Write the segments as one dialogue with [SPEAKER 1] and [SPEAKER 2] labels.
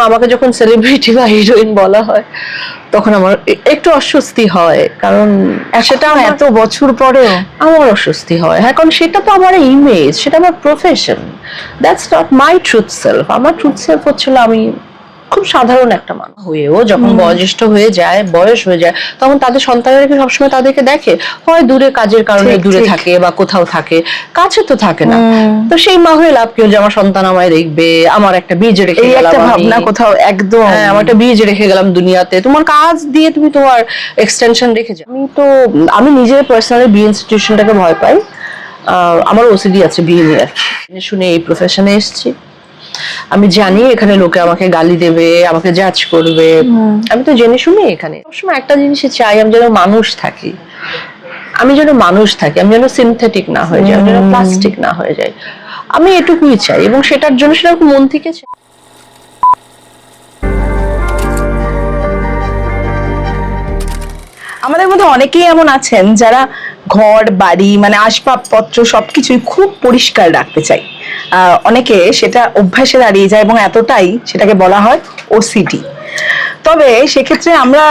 [SPEAKER 1] আমাকে যখন সেলিব্রিটি বা হিরোইন বলা হয় তখন আমার একটু অস্বস্তি হয়, কারণ
[SPEAKER 2] সেটা এত বছর পরেও
[SPEAKER 1] আমার অস্বস্তি হয়। হ্যাঁ, কারণ সেটা তো আমার ইমেজ, সেটা আমার profession, that's not my truth self. আমার ট্রুথ সেলফ হচ্ছিল আমি খুব সাধারণ একটা মানুষ হয়েও যখন বয়োজ্যেষ্ঠ হয়ে যায়, বয়স হয়ে যায়, তখন তাদের সন্তানেরা কি সবসময় তাদেরকে দেখে? হয় দূরে কাজের কারণে দূরে থাকে বা কোথাও থাকে, কাছে তো থাকে না। তো সেই মা হয়ে লাভ কি, যে আমার সন্তান আমায় দেখবে, আমার একটা বীজ রেখে গেলাম,
[SPEAKER 2] একটা ভাবনা কোথাও একদম,
[SPEAKER 1] হ্যাঁ আমার একটা বীজ রেখে গেলাম দুনিয়াতে, তোমার কাজ দিয়ে তুমি তোমার এক্সটেনশন রেখে যাও। আমি নিজে পার্সোনালি বি ইনস্টিটিউশনটাকে ভয় পাই। আমার ওসিডি আছে বিয়ে নিয়ে, শুনে এই প্রফেশনে এসেছি। আমি জানি এখানে লোকে আমাকে গালি দেবে, আমাকে জাজ করবে, আমি তো জেনে শুনে এখানে সবসময় একটা জিনিসই চাই, আমি যেন মানুষ থাকি, আমি যেন সিনথেটিক না হয়ে যাই, আমি যেন প্লাস্টিক না হয়ে যাই, আমি এটুকুই চাই, এবং সেটার জন্য সেটা মন থেকে চাই।
[SPEAKER 2] আমাদের মধ্যে অনেকেই এমন আছেন যারা ঘর বাড়ি মানে আসবাবপত্র সবকিছুই খুব পরিষ্কার রাখতে চাই। অনেকে সেটা অভ্যাসে দাঁড়িয়ে যায় এবং এতটাই সেটাকে বলা হয় ওসিডি। তবে সেক্ষেত্রে আমরা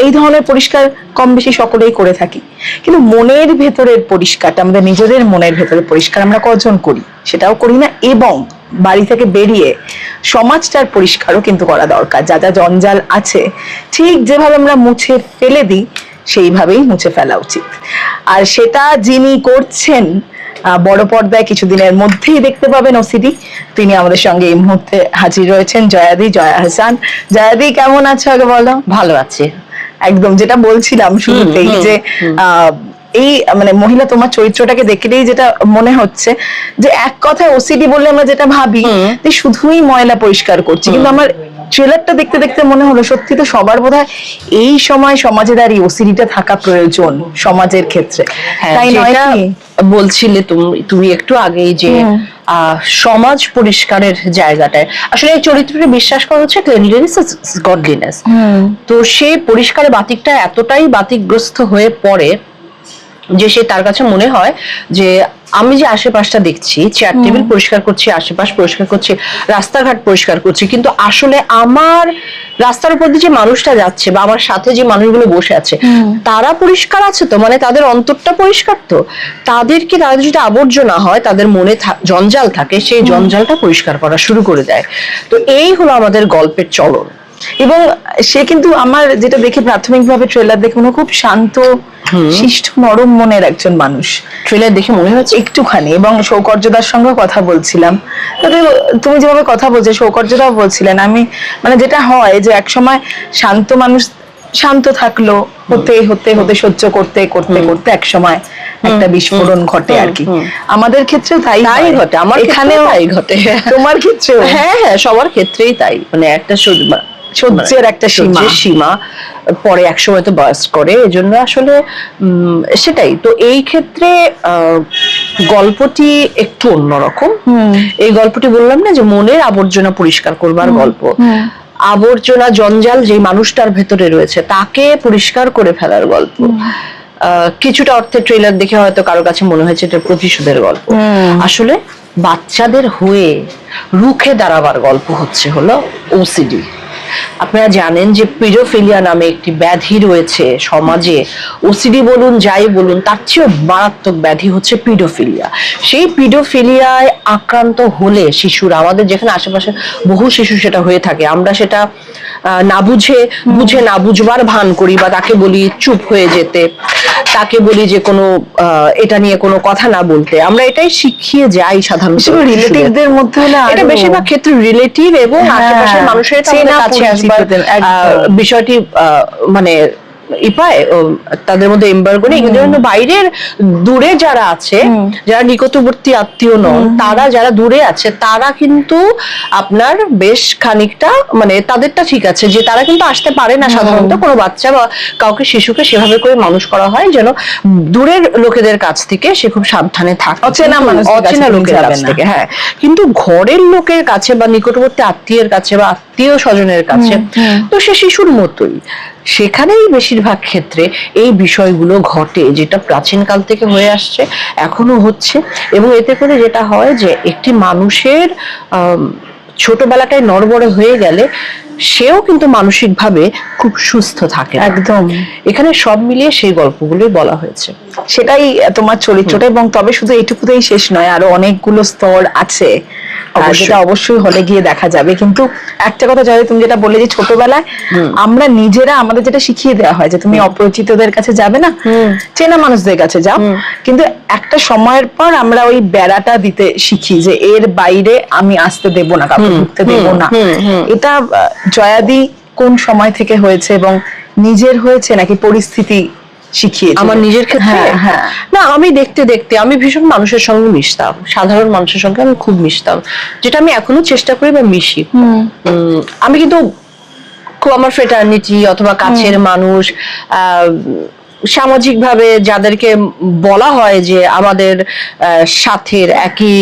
[SPEAKER 2] এই ধরনের পরিষ্কার কম বেশি সকলেই করে থাকি, কিন্তু মনের ভেতরের পরিষ্কারটা, আমাদের নিজেদের মনের ভেতরের পরিষ্কার আমরা কজন করি? সেটাও করি না। এবং বাড়ি থেকে বেরিয়ে সমাজটার পরিষ্কারও কিন্তু করা দরকার। যা যা জঞ্জাল আছে ঠিক যেভাবে আমরা মুছে ফেলে দিই সেইভাবেই মুছে ফেলা উচিত। আর সেটা যিনি করছেন বড় পর্দায় কিছুদিনের মধ্যেই দেখতে পাবেন ওসিডি, তিনি আমাদের সঙ্গে এই মুহূর্তে হাজির রয়েছেন জয়াদি, জয়া হাসান। জয়াদি কেমন আছো আগে বলো?
[SPEAKER 1] ভালো আছে।
[SPEAKER 2] একদম যেটা বলছিলাম শুরুতেই যে এই মানে মহিলা তোমার চরিত্রটাকে দেখলেই যেটা মনে হচ্ছে যে এক কথায় ওসিডি বললে আমরা যেটা ভাবি যে শুধুই ময়লা পরিষ্কার করছি, কিন্তু আমার ট্রেলারটা দেখতে দেখতে মনে হলো সত্যি তো সবার বোধহয় এই সময় সমাজে দাঁড়িয়ে ওসিডিটা থাকা প্রয়োজন সমাজের ক্ষেত্রে, তাই নয় কি?
[SPEAKER 1] বলছিলে তুমি একটু আগেই যে সমাজ পরিষ্কারের জায়গাটায় আসলে এই চরিত্রটা বিশ্বাস করা হচ্ছে ক্লিনলিনেস ইজ গডলিনেস। তো সে পরিষ্কারে বাতিকটা এতটাই বাতিকগ্রস্ত হয়ে পড়ে যে সে তার কাছে মনে হয় যে আমি যে আশেপাশটা দেখছি, চেয়ার টেবিল পরিষ্কার করছি, আশেপাশ পরিষ্কার করছি, রাস্তাঘাট পরিষ্কার করছি, কিন্তু আসলে আমার রাস্তার উপর দিয়ে যে মানুষটা যাচ্ছে বা আমার সাথে যে মানুষগুলো বসে আছে তারা পরিষ্কার আছে তো, মানে তাদের অন্তরটা পরিষ্কার তো, তাদের যদি আবর্জনা হয়, তাদের মনে জঞ্জাল থাকে, সেই জঞ্জালটা পরিষ্কার করা শুরু করে দেয়। তো এই হলো আমাদের গল্পের চলন।
[SPEAKER 2] এবং সে কিন্তু আমার যেটা দেখে প্রাথমিকভাবে ট্রেলার দেখে মনে খুব শান্ত শিষ্ট নরম মনের একজন মানুষ
[SPEAKER 1] ট্রেলার দেখে মনে হচ্ছে
[SPEAKER 2] একটুখানি। এবং সৌকর্যদার সঙ্গে কথা বলছিলাম, তবে তুমি যেভাবে কথা বলছো সৌকর্যদাও বলছিলেন, আমি মানে যেটা হয় যে একসময় শান্ত মানুষ শান্ত থাকলো, হতে হতে হতে সহ্য করতে করতে করতে এক সময় একটা বিস্ফোরণ ঘটে আর কি। আমাদের ক্ষেত্রেও তাই
[SPEAKER 1] ঘটে, আমার এখানেও তাই ঘটে,
[SPEAKER 2] তোমার ক্ষেত্রেও?
[SPEAKER 1] হ্যাঁ হ্যাঁ, সবার ক্ষেত্রেই তাই, মানে একটা
[SPEAKER 2] সহ্যের একটা
[SPEAKER 1] সীমা পরে একসময় তো বার্স্ট করে, এজন্য আসলে সেটাই তো। এই ক্ষেত্রে গল্পটি একটু অন্যরকম। এই গল্পটি বললাম না যে মনের আবর্জনা পরিষ্কার করবার গল্প, আবর্জনা জঞ্জাল যে মানুষটার ভেতরে রয়েছে তাকে পরিষ্কার করে ফেলার গল্প। কিছুটা অর্থে ট্রেলার দেখে হয়তো কারো কাছে মনে হয়েছে এটা প্রতিশোধের গল্প, আসলে বাচ্চাদের হয়ে রুখে দাঁড়াবার গল্প হলো ওসিডি। আপনারা জানেন যে পিডোফিলিয়া নামে একটি ব্যাধি রয়েছে সমাজে। ওসিডি বলুন যাই বলুন, তার চেয়েও মারাত্মক ব্যাধি হচ্ছে পিডোফিলিয়া। সেই পিডোফিলিয়ায় আক্রান্ত হলে শিশুরা, আমাদের যেখানে আশেপাশে বহু শিশু সেটা হয়ে থাকে, আমরা সেটা না বুঝে না বুঝবার ভান করি, বা তাকে বলি চুপ হয়ে যেতে, তাকে বলি যে কোনো এটা নিয়ে কোনো কথা না বলতে, আমরা এটাই শিখিয়ে যাই সাধারণত
[SPEAKER 2] রিলেটিভদের মধ্যে।
[SPEAKER 1] এটা বেশিরভাগ ক্ষেত্রে রিলেটিভ এবং আশেপাশের মানুষের কাছে আসবার বিষয়টি মানে তাদের মধ্যে এম্বার্গো নেই, কিন্তু বাইরের দূরে যারা আছে, যারা নিকটবর্তী আত্মীয় নন, তারা যারা দূরে আছে, তারা কিন্তু আপনার বেশ খানিকটা মানে তাদেরটা ঠিক আছে যে তারা কিন্তু আসতে পারে না সাধারণত কোনো বাচ্চা বা কাউকে শিশুকে সেভাবে করে মানুষ করা হয় যেন দূরের লোকেদের কাছ থেকে সে খুব সাবধানে থাকে, অচেনা লোকের কাছ থেকে। হ্যাঁ, কিন্তু ঘরের লোকের কাছে বা নিকটবর্তী আত্মীয়ের কাছে বা আত্মীয় স্বজনের কাছে তো সে শিশুর মতোই। সেখানেই বেশিরভাগ ক্ষেত্রে এই বিষয়গুলো ঘটে, যেটা প্রাচীনকাল থেকে হয়ে আসছে, এখনো হচ্ছে। এবং এতে করে যেটা হয় যে একটি মানুষের ছোটবেলাটায় নড়বড়ে হয়ে গেলে সেও কিন্তু মানসিকভাবে খুব সুস্থ থাকে।
[SPEAKER 2] একদম,
[SPEAKER 1] এখানে সব মিলিয়ে সেই গল্পগুলোই বলা হয়েছে।
[SPEAKER 2] সেটাই তোমার চরিত্রটা। এবং তবে শুধু এইটুকুতেই শেষ নয়, আরো অনেকগুলো স্তর আছে, যেটা অবশ্যই হলে গিয়ে দেখা যাবে। কিন্তু একটা কথা জয়, তুমি যেটা বললে যে ছোটবেলায় আমরা নিজেরা আমাদের যেটা শিখিয়ে দেওয়া হয় যে তুমি অপরিচিতদের কাছে যাবে না, চেনা মানুষদের কাছে যাও, কিন্তু একটা সময়ের পর আমরা ওই বেড়াটা দিতে শিখি যে এর বাইরে আমি আসতে দেব না, কাউকে ঢুকতে দেব না। এটা জয়াদি কোন সময় থেকে হয়েছে এবং নিজের হয়েছে নাকি পরিস্থিতি শিখিয়েছে?
[SPEAKER 1] আমার নিজের ক্ষেত্রে
[SPEAKER 2] হ্যাঁ।
[SPEAKER 1] না, আমি দেখতে দেখতে আমি ভীষণ মানুষের সঙ্গে মিশতাম, সাধারণ মানুষের সঙ্গে আমি খুব মিশতাম, যেটা আমি এখনো চেষ্টা করি বা মিশি। আমি কিন্তু খুব আমার ফ্রেটার্নিটি অথবা কাছের মানুষ, সামাজিক ভাবে যাদেরকে বলা হয় যে আমাদের সাথের একই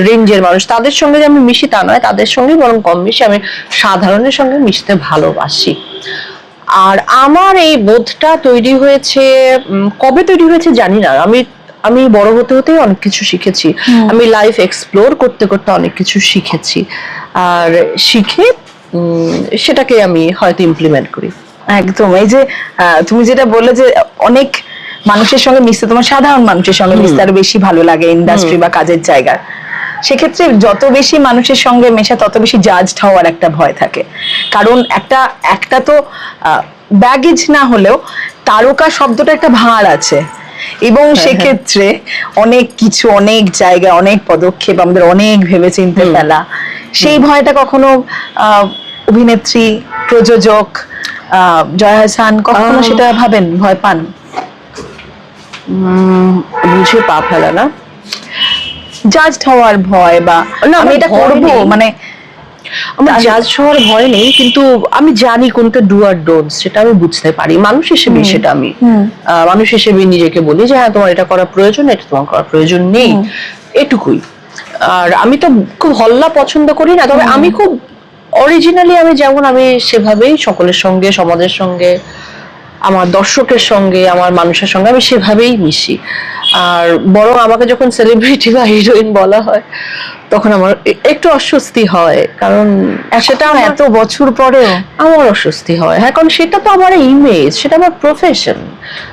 [SPEAKER 1] রেঞ্জের মানুষ, তাদের সঙ্গে যে আমি মিশি তা নয়, তাদের সঙ্গে বরং কম মিশি। আমি সাধারণের সঙ্গে মিশতে ভালোবাসি। আর আমার এই বোধটা তৈরি হয়েছে, কবে তৈরি হয়েছে জানি না। আমি বড় হতে হতে অনেক কিছু শিখেছি, আমি লাইফ এক্সপ্লোর করতে করতে অনেক কিছু শিখেছি, আর শিখে সেটাকে আমি হয়তো ইমপ্লিমেন্ট করি।
[SPEAKER 2] একদম। এই যে তুমি যেটা বললে যে অনেক মানুষের সঙ্গে মিশতে, তোমার সাধারণ মানুষের সঙ্গে মিশতে আরো বেশি ভালো লাগে ইন্ডাস্ট্রি বা কাজের জায়গায়, সেক্ষেত্রে যত বেশি মানুষের সঙ্গে মেশা তত বেশি জাজড হওয়ার একটা ভয় থাকে। কারণ একটা তো ব্যাগেজ না হলেও তারকা শব্দটা একটা ভার আছে, এবং সেক্ষেত্রে অনেক কিছু, অনেক জায়গায় অনেক পদক্ষেপ আমাদের অনেক ভেবে চিনতে ফেলা, সেই ভয়টা কখনো অভিনেত্রী, প্রযোজক জয়া আহসান কখনো সেটা ভাবেন, ভয় পান?
[SPEAKER 1] বুঝে পা ফেলা না,
[SPEAKER 2] জাজড হওয়ার ভয়, বা আমি এটা করবো, মানে
[SPEAKER 1] আমার জাজ হওয়ার ভয় নেই, কিন্তু আমি জানি কোনটা ডু আর ডোন্ট, সেটা আমি বুঝতে পারি। মানুষ হিসেবে সেটা আমি মানুষ হিসেবে নিজেকে বলি যে হ্যাঁ তোমার এটা করা প্রয়োজন, এটা তোমার করার প্রয়োজন নেই, এটুকুই। আর আমি তো খুব হল্লা পছন্দ করি না, তবে আমি খুব অরিজিনালি আমি যেমন আমি সেভাবেই সকলের সঙ্গে, সমাজের সঙ্গে, আমার দর্শকের সঙ্গে, আমার মানুষের সঙ্গে আমি সেভাবেই মিশি। আর বরং আমাকে যখন সেলিব্রিটি বা হিরোইন বলা হয় তখন আমার একটু অস্বস্তি হয়, কারণ
[SPEAKER 2] সেটা এত বছর পরেও
[SPEAKER 1] আমার অস্বস্তি হয়। হ্যাঁ, কারণ সেটা তো আমার ইমেজ, সেটা আমার profession,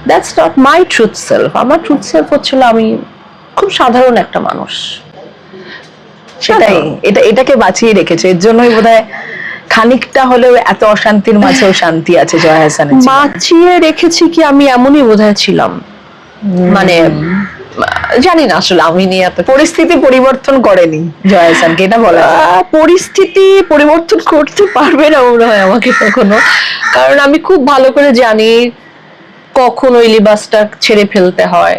[SPEAKER 1] that's not my truth self. আমার ট্রুথ সেলফ হচ্ছিল আমি খুব সাধারণ একটা মানুষ।
[SPEAKER 2] সেটাই, এটাকে বাঁচিয়ে রেখেছে, এর জন্যই বোধহয় খানিকটা হলেও এত অশান্তির মাঝেও শান্তি আছে জয়া আহসানের।
[SPEAKER 1] বাঁচিয়ে রেখেছি কি, আমি এমনই বোধহয় ছিলাম, মানে জানি না আসলে আমি নিয়ে এত।
[SPEAKER 2] পরিস্থিতি পরিবর্তন করেনি জয়া আহসানকে, এটা বলা
[SPEAKER 1] পরিস্থিতি পরিবর্তন করতে পারবে না মনে হয় আমাকে কখনো, কারণ আমি খুব ভালো করে জানি কখন ওই লিবাসটা ছেড়ে ফেলতে হয়,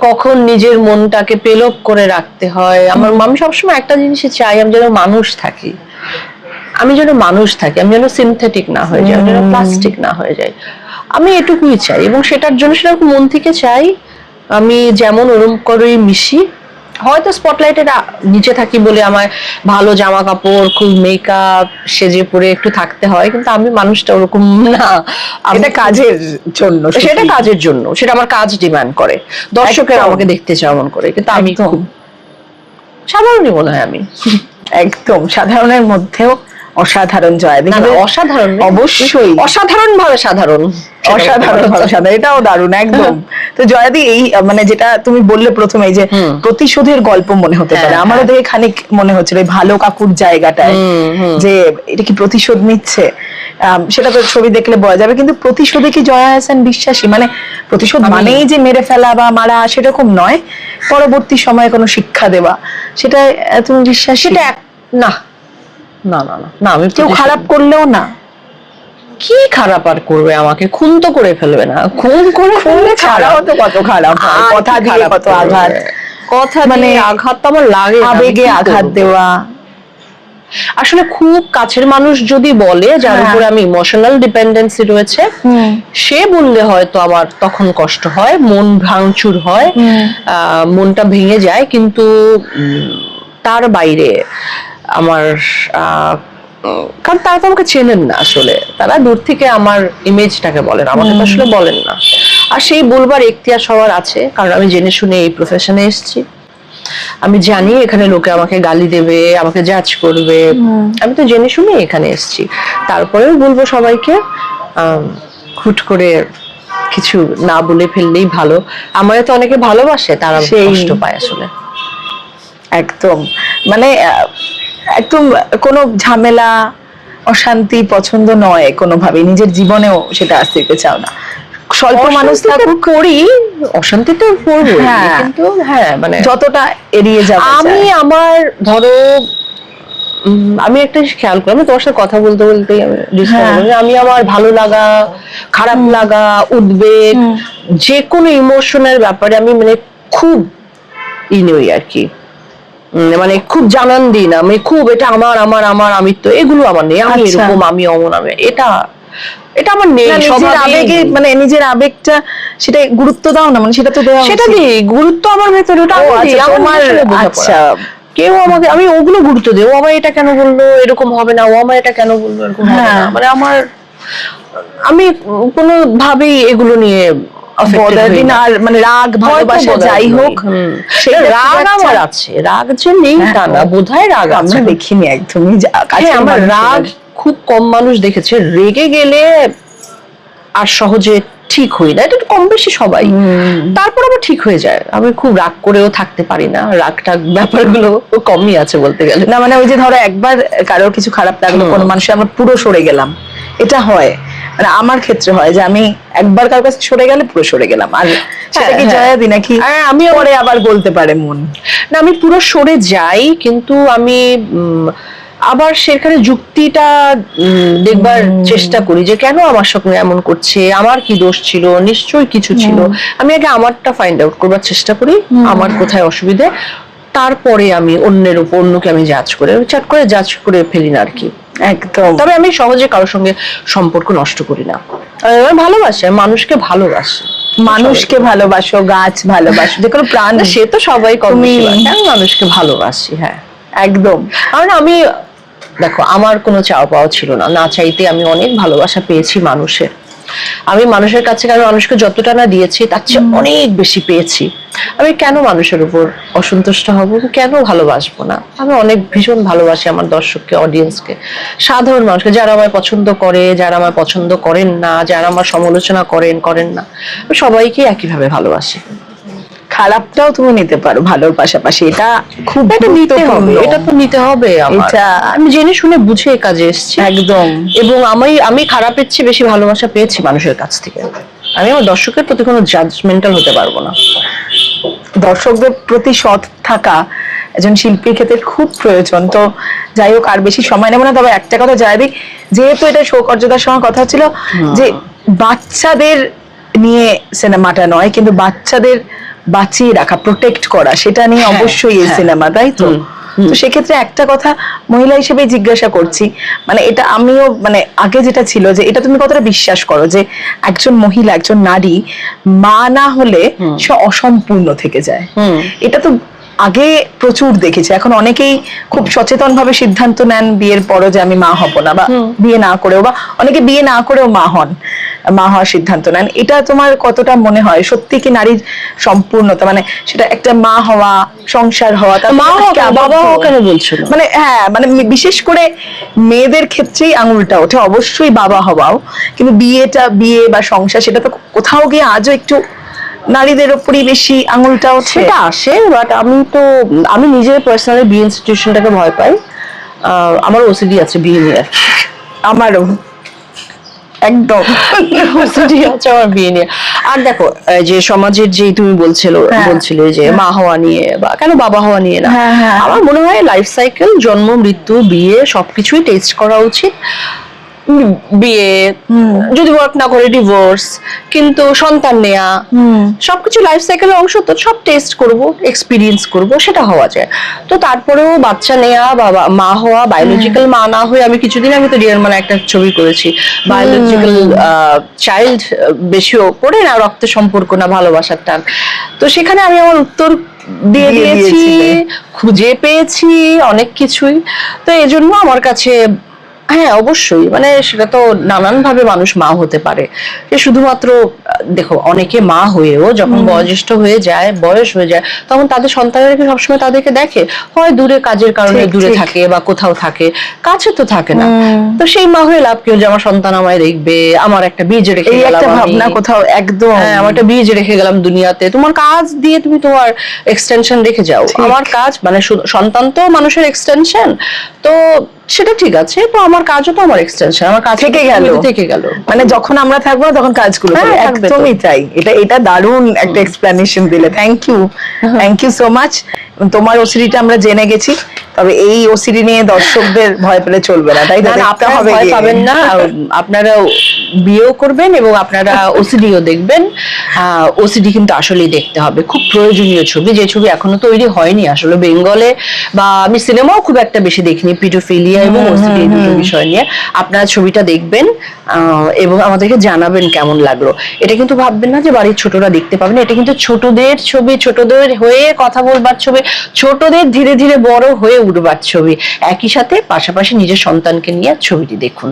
[SPEAKER 1] কখন নিজের মনটাকে পেলব করে রাখতে হয়। আমি সবসময় একটা জিনিসই চাই, আমি যেন মানুষ থাকি, আমি যেন সিনথেটিক না হয়ে যাই, আমি যেন প্লাস্টিক না হয়ে যাই, আমি এটুকুই চাই। এবং সেটার জন্য সেটা মন থেকে চাই, আমি যেমন ওরম করে মিশি। হয়তো স্পটলাইটের নিচে থাকি বলে আমার ভালো জামা কাপড়, খুব মেকআপ, সেজে পরে একটু থাকতে হয়, কিন্তু আমি মানুষটা ওরকম না।
[SPEAKER 2] এটা কাজের জন্য,
[SPEAKER 1] সেটা কাজের জন্য, সেটা আমার কাজ ডিমান্ড করে, দর্শকের আমাকে দেখতে চায় এমন করে, কিন্তু আমি খুব সাধারণই মনে হয় আমি।
[SPEAKER 2] একদম সাধারণের মধ্যেও অসাধারণ জয়া।
[SPEAKER 1] অসাধারণ
[SPEAKER 2] অবশ্যই,
[SPEAKER 1] অসাধারণ ভাবে সাধারণ,
[SPEAKER 2] এটাও দারুণ একদম। তো জয়াদি, এই মানে যেটা তুমি বললে প্রথমে যে প্রতিশোধের গল্প মনে হতে পারে, আমারও দেখে খানিক মনে হচ্ছিল এই ভালো কাকুর জায়গাটায়, যে এটা কি প্রতিশোধ নিচ্ছে, সেটা তো ছবি দেখলে বোঝা যাবে। কিন্তু প্রতিশোধে কি জয়া আহসান বিশ্বাসী? মানে প্রতিশোধ মানেই যে মেরে ফেলা বা মারা সেরকম নয়, পরবর্তী সময়ে কোনো শিক্ষা দেওয়া, সেটা তুমি বিশ্বাসী?
[SPEAKER 1] সেটা না না না না, আমি
[SPEAKER 2] কেউ খারাপ করলেও না।
[SPEAKER 1] কি খারাপ আর করবে আমাকে? খুন তো করে ফেলবে না, খুন করে ফেললে
[SPEAKER 2] ছাড়াও তো কত খারাপ হয়, কথা দিয়ে কত আঘাত,
[SPEAKER 1] কথা মানে আঘাত তো আমার লাগে,
[SPEAKER 2] আবেগে আঘাত দেওয়া।
[SPEAKER 1] আসলে খুব কাছের মানুষ যদি বলে যার উপর আমি ইমোশনাল ডিপেন্ডেন্সি রয়েছে, সে বললে হয়তো আমার তখন কষ্ট হয়, মন ভাঙচুর হয়, মনটা ভেঙে যায়। কিন্তু তার বাইরে আমার কারণ তারা তো আমাকে চেনেন না, আসলে তারা দূর থেকে আমার ইমেজটাকে বলেন, আমাকে তো আসলে বলেন না। আর সেই বলবার এখতিয়ার সবার আছে, কারণ আমি জেনে শুনে এই প্রফেশনে এসেছি। আমি জানি এখানে লোকে আমাকে গালি দেবে, আমাকে জাজ করবে, আমি তো জেনে শুনে এখানে এসেছি। তারপরেও বলবো সবাইকে হুট করে কিছু না বলে ফেললেই ভালো। আমায় তো অনেকে ভালোবাসে, তারা কষ্ট পায় আসলে।
[SPEAKER 2] একদম, মানে একদম কোনো ঝামেলা অশান্তি পছন্দ নয় কোনোভাবে, নিজের জীবনেও সেটা আসতে দিতে চাও না। স্বল্প মানুষ থাকুক,
[SPEAKER 1] করি, অশান্তি তো করবো,
[SPEAKER 2] হ্যাঁ,
[SPEAKER 1] কিন্তু হ্যাঁ মানে
[SPEAKER 2] যতটা এড়িয়ে যাওয়া
[SPEAKER 1] আমি
[SPEAKER 2] যায়।
[SPEAKER 1] আমার ধরো আমি একটা জিনিস খেয়াল করি, আমি তোমার সাথে কথা বলতে বলতেই আমি discover করি, আমি আমার ভালো লাগা, খারাপ লাগা, উদ্বেগ, যে কোনো ইমোশনের ব্যাপারে আমি মানে খুব নই আর কি, মানে খুব জানান দিই না, আমি খুব এটা আমার আমার আমার আমি তো এগুলো আমার নেই, আমি
[SPEAKER 2] আচ্ছা।
[SPEAKER 1] এরকম আমি অমন আমি এটা এটা আমার নেই।
[SPEAKER 2] না, নিজের
[SPEAKER 1] স্বভাবেই
[SPEAKER 2] আবেগে
[SPEAKER 1] নেই।
[SPEAKER 2] মানে নিজের আবেগটা সেটা গুরুত্ব দাও না, মানে সেটা তো দেওয়া
[SPEAKER 1] সেটা
[SPEAKER 2] উচিত।
[SPEAKER 1] দিই গুরুত্ব আমার ভেতরে, ওটা
[SPEAKER 2] ও
[SPEAKER 1] আমি দিই,
[SPEAKER 2] আচ্ছা,
[SPEAKER 1] আমার
[SPEAKER 2] তোমার
[SPEAKER 1] নিজের বোঝাপড়া।
[SPEAKER 2] আচ্ছা,
[SPEAKER 1] কেউ আমাকে, আমি ওগুলো গুরুত্ব দিই, ও আমার এটা কেন বললো এরকম হবে না, ও আমার এটা কেন বললো এরকম হবে না,
[SPEAKER 2] হ্যাঁ।
[SPEAKER 1] মানে আমার আমি কোনো ভাবেই এগুলো নিয়ে affected হই না।
[SPEAKER 2] আর মানে রাগ ভালোবাসা
[SPEAKER 1] হয়তো
[SPEAKER 2] যাই
[SPEAKER 1] বোধহয়
[SPEAKER 2] হোক,
[SPEAKER 1] হুম।
[SPEAKER 2] সেটা
[SPEAKER 1] রাগ
[SPEAKER 2] খুব একটা-
[SPEAKER 1] আমার আছে, রাগ যে নেই তা না, বোধহয় রাগ আছে।
[SPEAKER 2] আমরা দেখিনি একদমই,
[SPEAKER 1] হ্যাঁ,
[SPEAKER 2] কাছের
[SPEAKER 1] আমার
[SPEAKER 2] মানুষেরা।
[SPEAKER 1] রাগ খুব কম মানুষ দেখেছে, রেগে গেলে আর সহজে ঠিক হই না, এটা একটু কম বেশি সবাই, তারপর আবার ঠিক হয়ে যায়। আমি খুব রাগ করেও থাকতে পারি না, রাগটা ব্যাপারগুলো কমই আছে বলতে গেলে।
[SPEAKER 2] না মানে ওই যে ধরো একবার কারোর কিছু খারাপ লাগলো, কোনো মানুষের, আমরা পুরো সরে গেলাম, এটা হয়, মানে আমার ক্ষেত্রে হয় যে আমি একবার কারোর কাছে সরে গেলে পুরো সরে গেলাম, আর সেটা কি জয়া দি নাকি
[SPEAKER 1] আমি
[SPEAKER 2] পরে আবার বলতে পারে মন।
[SPEAKER 1] না, আমি পুরো সরে যাই, কিন্তু আমি আবার সেখানে যুক্তিটা দেখবার চেষ্টা করি যে কেন আমার সঙ্গে এমন করছে, আমার কি দোষ ছিল, নিশ্চয়ই কিছু ছিল। আমি আগে আমারটা ফাইন্ড আউট করবার চেষ্টা করি, আমার কোথায় অসুবিধে, তারপরে আমি অন্যের উপর, অন্যকে আমি জাজ করে চাট করে জাজ করে ফেলি না আর কি।
[SPEAKER 2] একদম।
[SPEAKER 1] তবে আমি সহজে কারোর সঙ্গে সম্পর্ক নষ্ট করি না, আমি ভালোবাসি, আমি মানুষকে ভালোবাসি।
[SPEAKER 2] মানুষকে ভালোবাসো, গাছ ভালোবাসো, যে কোনো প্রাণ,
[SPEAKER 1] সে তো সবাই কম
[SPEAKER 2] তুমি-
[SPEAKER 1] বেশি বাসে, আমি মানুষকে ভালোবাসি। হ্যাঁ
[SPEAKER 2] একদম।
[SPEAKER 1] কারণ আমি দেখো, আমার কোনো চাওয়া পাওয়া ছিল না, না চাইতে আমি অনেক ভালোবাসা পেয়েছি মানুষের। আমি মানুষের কাছে, আমি মানুষকে যতটা না দিয়েছি তার চেয়ে অনেক বেশি পেয়েছি। আমি কেন মানুষের উপর অসন্তুষ্ট হব, কেন ভালোবাসবো না? আমি অনেক ভীষণ ভালোবাসি আমার দর্শককে, অডিয়েন্সকে, সাধারণ মানুষকে, যারা আমায় পছন্দ করে, যারা আমায় পছন্দ করেন না, যারা আমার সমালোচনা করেন না, আমি সবাইকে একইভাবে ভালোবাসি।
[SPEAKER 2] খারাপটাও তুমি নিতে পারো ভালোর পাশাপাশি, এটা খুব
[SPEAKER 1] এটা নিতে হবে,
[SPEAKER 2] গুরুত্বপূর্ণ।
[SPEAKER 1] এটা তো নিতে হবে আমার।
[SPEAKER 2] এটা-
[SPEAKER 1] আমি জেনে শুনে বুঝে এই কাজে এসেছি
[SPEAKER 2] একদম।
[SPEAKER 1] এবং আমি খারাপের চেয়ে বেশি ভালোবাসা পেয়েছি মানুষের কাছ থেকে। আমি আমার দর্শকের প্রতি কোনো জাজমেন্টাল হতে পারবো না।
[SPEAKER 2] দর্শকদের প্রতি সৎ থাকা একজন শিল্পীর ক্ষেত্রে খুব প্রয়োজন। তো যাই হোক, আর বেশি সময় নেব না, তবে একটা কথা জানাবি, যেহেতু এটা সৌকর্যতার সঙ্গে কথা ছিল যে বাচ্চাদের নিয়ে সিনেমাটা নয়, কিন্তু বাচ্চাদের বাঁচিয়ে রাখা, প্রোটেক্ট করা, সেটা নিয়ে
[SPEAKER 1] হ্যাঁ,
[SPEAKER 2] অবশ্যই এই
[SPEAKER 1] হ্যাঁ।
[SPEAKER 2] সিনেমা, তাই তো? তো সেক্ষেত্রে একটা কথা মহিলা হিসেবে জিজ্ঞাসা করছি, মানে এটা আমিও, মানে আগে যেটা ছিল যে এটা তুমি কতটা বিশ্বাস করো যে একজন মহিলা, একজন নারী মা না হলে সে অসম্পূর্ণ থেকে যায়? এটা তো আগে প্রচুর দেখেছি, এখন অনেকেই খুব সচেতন ভাবে সিদ্ধান্ত নেন বিয়ের পরও যে আমি মা হব না, বা বিয়ে না করেও, বা অনেকে বিয়ে না করেও মা হওয়ার সিদ্ধান্ত নেন। এটা তোমার কতটা মনে হয় সত্যি কি নারীর সম্পূর্ণতা, মানে সেটা একটা মা হওয়া, সংসার হওয়া, তার
[SPEAKER 1] মা হোক আর বাবা হোক কেন বলছো না?
[SPEAKER 2] মানে হ্যাঁ, মানে বিশেষ করে মেয়েদের ক্ষেত্রেই আঙুলটা ওঠে, অবশ্যই বাবা হওয়াও, কিন্তু বিয়ে বা সংসার, সেটা তো কোথাও গিয়ে আজও একটু নারীদের উপরই বেশি আঙুলটা ওঠে।
[SPEAKER 1] সেটা আসে, বাট আমি নিজে পার্সোনালি বিয়ে ইনস্টিটিউশনটাকে ভয় পাই। আমার ওসিডি আছে বিয়ে নিয়ে,
[SPEAKER 2] আমারও একদম
[SPEAKER 1] ওসিডি আছে আমার বিয়ে নিয়ে। আর দেখো, যে সমাজের যে তুমি বলছিলে যে মা হওয়া নিয়ে বা কেন বাবা হওয়া নিয়ে না,
[SPEAKER 2] হ্যাঁ, হ্যাঁ।
[SPEAKER 1] আমার মনে হয় লাইফ সাইকেল, জন্ম মৃত্যু বিয়ে সবকিছুই টেস্ট করা উচিত। বিয়ে যদি ওয়ার্ক না করে ডিভোর্স, কিন্তু সন্তান নেয়া সবকিছু লাইফ সাইকেলের অংশ, তো সব টেস্ট করব, এক্সপিরিয়েন্স করব, সেটা হওয়া যায়। তো তারপরেও বাচ্চা নেয়া বা মা হওয়া, বায়োলজিক্যাল মা না হয়ে, আমি কিছুদিন আগে তো ডিয়ার মানে একটা ছবি করেছি, বায়োলজিক্যাল চাইল্ড বেশিও করে না, রক্ত সম্পর্ক না, ভালোবাসার টান। তো সেখানে আমি আমার উত্তর দিয়ে দিয়েছি, খুঁজে পেয়েছি অনেক কিছুই। তো এজন্য আমার কাছে হ্যাঁ অবশ্যই, মানে সেটা তো নানান ভাবে মানুষ মা হতে পারে। যে শুধুমাত্র দেখো, অনেকে মা হয়েও যখন বয়োজ্যেষ্ঠ হয়ে যায়, বয়স হয়ে যায়, তখন তাদের সন্তানেরা কি সবসময় তাদেরকে দেখে? হয় দূরে কাজের কারণে
[SPEAKER 2] ঠিক,
[SPEAKER 1] দূরে
[SPEAKER 2] ঠিক।
[SPEAKER 1] থাকে বা কোথাও থাকে, কাছে তো থাকে না। তো সেই মা হয়ে লাভ কি, যে আমার সন্তান আমায় দেখবে, আমার একটা বীজ রেখে
[SPEAKER 2] এই
[SPEAKER 1] গেলাম
[SPEAKER 2] একটা
[SPEAKER 1] আমি।
[SPEAKER 2] ভাবনা কোথাও একদম।
[SPEAKER 1] হ্যাঁ, আমার একটা বীজ রেখে গেলাম দুনিয়াতে, তোমার কাজ দিয়ে তুমি তোমার এক্সটেনশন রেখে যাও।
[SPEAKER 2] ঠিক।
[SPEAKER 1] আমার কাজ মানে সন্তান তো মানুষের এক্সটেনশন, তো সেটা ঠিক আছে, তো আমার কাজও তো আমার এক্সটেনশন, আমার কাজ
[SPEAKER 2] থেকে গেল।
[SPEAKER 1] থেকে গেল।
[SPEAKER 2] মানে যখন আমরা থাকবো না তখন কাজগুলো
[SPEAKER 1] হ্যাঁ,
[SPEAKER 2] করবো।
[SPEAKER 1] থাকবে তো।
[SPEAKER 2] একদমই তাই। এটা দারুণ একটা এক্সপ্লেনেশন দিলে, থ্যাংক ইউ সো মাচ। তোমার ওসিডিটা আমরা জেনে গেছি, তবে এই ওসিডি নিয়ে দর্শকদের ভয় পেলে চলবে না, তাই তো?
[SPEAKER 1] না, না,
[SPEAKER 2] দেখতে
[SPEAKER 1] আপনারা
[SPEAKER 2] হবে
[SPEAKER 1] ভয়
[SPEAKER 2] গিয়ে।
[SPEAKER 1] পাবেন না। আপনারা বিয়েও করবেন এবং আপনারা ওসিডিও দেখবেন। ওসিডি কিন্তু আসলেই দেখতে হবে, খুব প্রয়োজনীয় ছবি, যে ছবি এখনো তৈরি হয়নি আসলে বেঙ্গলে, বা আমি সিনেমাও খুব একটা বেশি দেখিনি পিডোফিলিয়া এবং ওসিডি এই দুটো বিষয় নিয়ে। আপনারা ছবিটা দেখবেন এবং আমাদেরকে জানাবেন কেমন লাগলো। এটা কিন্তু ভাববেন না যে বাড়ির ছোটরা দেখতে পাবেন, এটা কিন্তু ছোটদের ছবি, ছোটদের হয়ে কথা বলবার ছবি, ছোটদের ধীরে ধীরে বড় হয়ে উঠবার ছবি। একই সাথে পাশাপাশি নিজের সন্তানকে নিয়ে ছবিটি দেখুন।